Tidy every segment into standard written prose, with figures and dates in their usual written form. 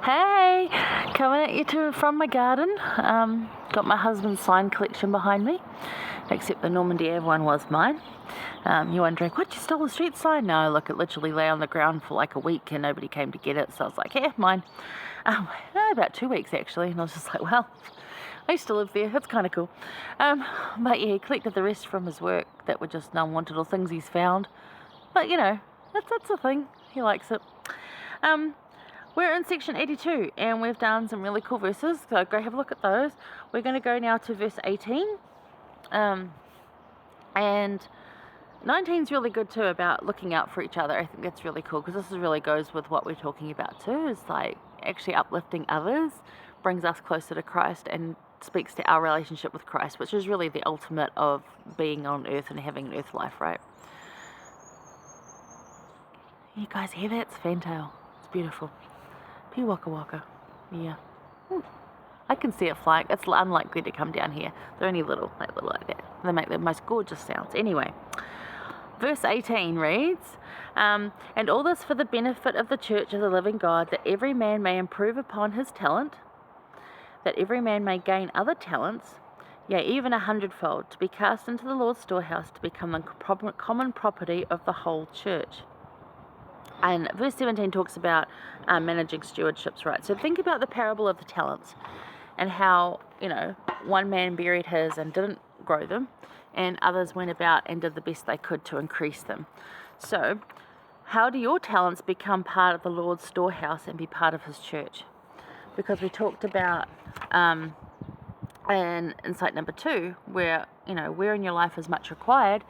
Hey, coming at you from my garden. Got my husband's sign collection behind me, except the Normandy Ave one was mine. You're wondering, what, you stole the street sign? No, look, it literally lay on the ground for like a week and nobody came to get it, so I was like, yeah, mine. About 2 weeks actually, and I was just like, well, I used to live there, it's kind of cool. But yeah, he collected the rest from his work that were just unwanted or things he's found. But you know, that's a thing, he likes it. We're in section 82 and we've done some really cool verses, so go have a look at those. We're going to go now to verse 18, and 19 is really good too, about looking out for each other. I think that's really cool because this really goes with what we're talking about too, is like actually uplifting others brings us closer to Christ and speaks to our relationship with Christ, which is really the ultimate of being on earth and having an earth life, right? You guys hear that? It's fantail. It's beautiful. Waka waka. Yeah. I can see it flying. It's unlikely to come down here. They're only little like that. They make the most gorgeous sounds. Anyway, verse 18 reads, and all this for the benefit of the church of the living God, that every man may improve upon his talent, that every man may gain other talents, yea, even 100-fold, to be cast into the Lord's storehouse, to become the common property of the whole church. And verse 17 talks about managing stewardships, right? So think about the parable of the talents and how, one man buried his and didn't grow them, and others went about and did the best they could to increase them. So how do your talents become part of the Lord's storehouse and be part of his church? Because we talked about in insight number 2, where, where in your life is much required,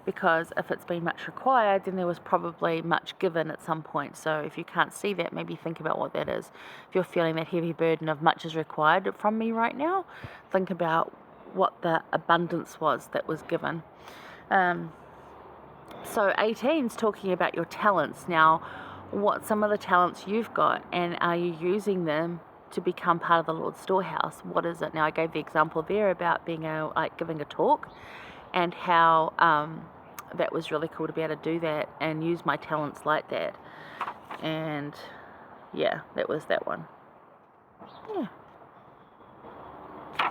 because if it's been much required, then there was probably much given at some point. So if you can't see that, maybe think about what that is. If you're feeling that heavy burden of much is required from me right now, think about what the abundance was that was given. So 18 is talking about your talents. Now, what some of the talents you've got, and are you using them to become part of the Lord's storehouse? What is it? Now, I gave the example there about being giving a talk, and how that was really cool to be able to do that and use my talents like that. And yeah, that was that one. Yeah, I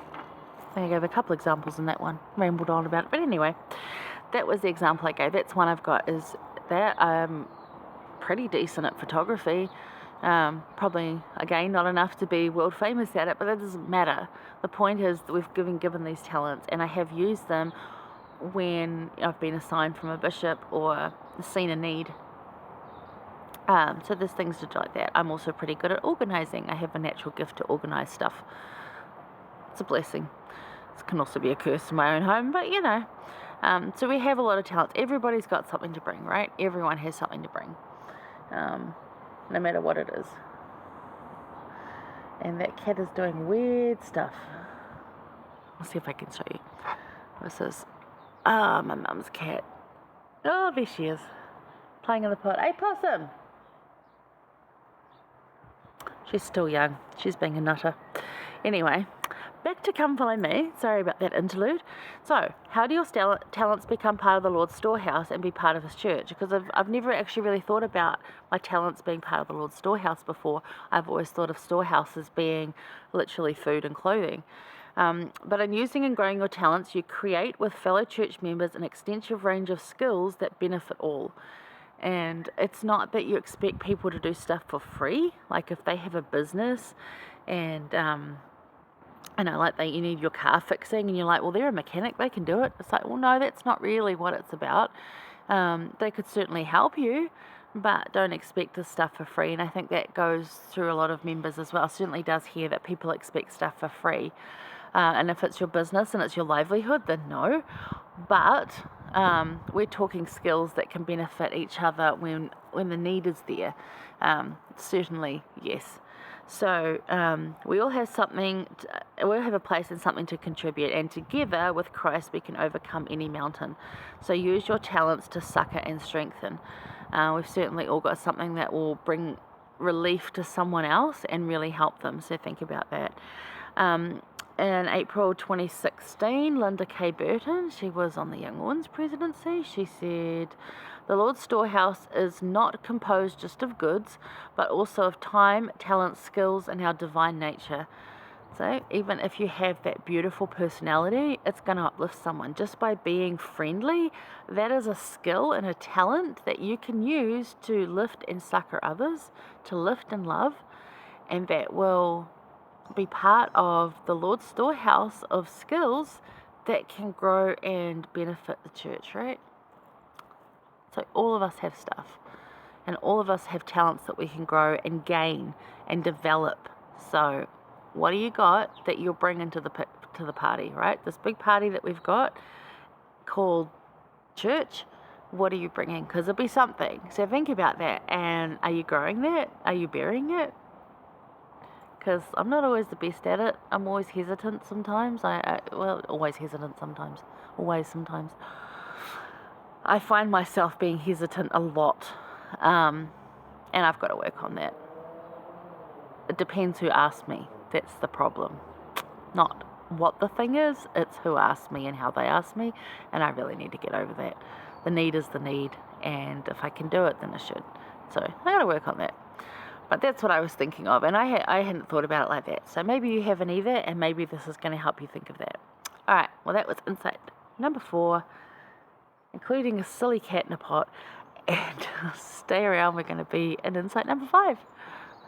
think I gave a couple examples in that one, rambled on about it, but anyway, that was the example I gave. That's one I've got, is that I'm pretty decent at photography. Probably, again, not enough to be world famous at it, but that doesn't matter. The point is that we've given these talents, and I have used them when I've been assigned from a bishop or seen a need. So there's things to do like that. I'm also pretty good at organising. I have a natural gift to organise stuff. It's a blessing. It can also be a curse in my own home, but so we have a lot of talents. Everybody's got something to bring, right? Everyone has something to bring, no matter what it is. And that cat is doing weird stuff. Let's see if I can show you. This is my mum's cat. Oh, there she is, playing in the pot. Hey, possum! She's still young. She's being a nutter. Anyway, back to Come Follow Me. Sorry about that interlude. So, how do your talents become part of the Lord's storehouse and be part of his church? Because I've never actually really thought about my talents being part of the Lord's storehouse before. I've always thought of storehouses being literally food and clothing. But in using and growing your talents, you create with fellow church members an extensive range of skills that benefit all. And it's not that you expect people to do stuff for free. Like if they have a business and, you need your car fixing, and you're like, well, they're a mechanic, they can do it. It's like, well, no, that's not really what it's about. They could certainly help you, but don't expect this stuff for free. And I think that goes through a lot of members as well. It certainly does here, that people expect stuff for free. And if it's your business and it's your livelihood, then no. But we're talking skills that can benefit each other when the need is there. Certainly, yes. So we all have we all have a place and something to contribute, and together with Christ we can overcome any mountain. So use your talents to succor and strengthen. We've certainly all got something that will bring relief to someone else and really help them. So think about that. In April 2016, Linda K. Burton, she was on the Young Women's presidency, she said, The Lord's storehouse is not composed just of goods, but also of time, talent, skills, and our divine nature. So even if you have that beautiful personality, it's going to uplift someone. Just by being friendly, that is a skill and a talent that you can use to lift and succor others, to lift and love, and that will be part of the Lord's storehouse of skills that can grow and benefit the church, right? So all of us have stuff, and all of us have talents that we can grow and gain and develop. So what do you got that you'll bring into the party, right? This big party that we've got called church, what are you bringing? Because it'll be something. So think about that. And are you growing that? Are you burying it? Because I'm not always the best at it. I'm always hesitant sometimes. Always hesitant sometimes. Always sometimes. I find myself being hesitant a lot. And I've got to work on that. It depends who asks me. That's the problem. Not what the thing is, it's who asks me and how they ask me. And I really need to get over that. The need is the need. And if I can do it, then I should. So I got to work on that. But that's what I was thinking of, and I hadn't thought about it like that. So maybe you haven't either, and maybe this is going to help you think of that. All right, well, that was insight number 4, including a silly cat in a pot. And stay around, we're going to be in insight number 5.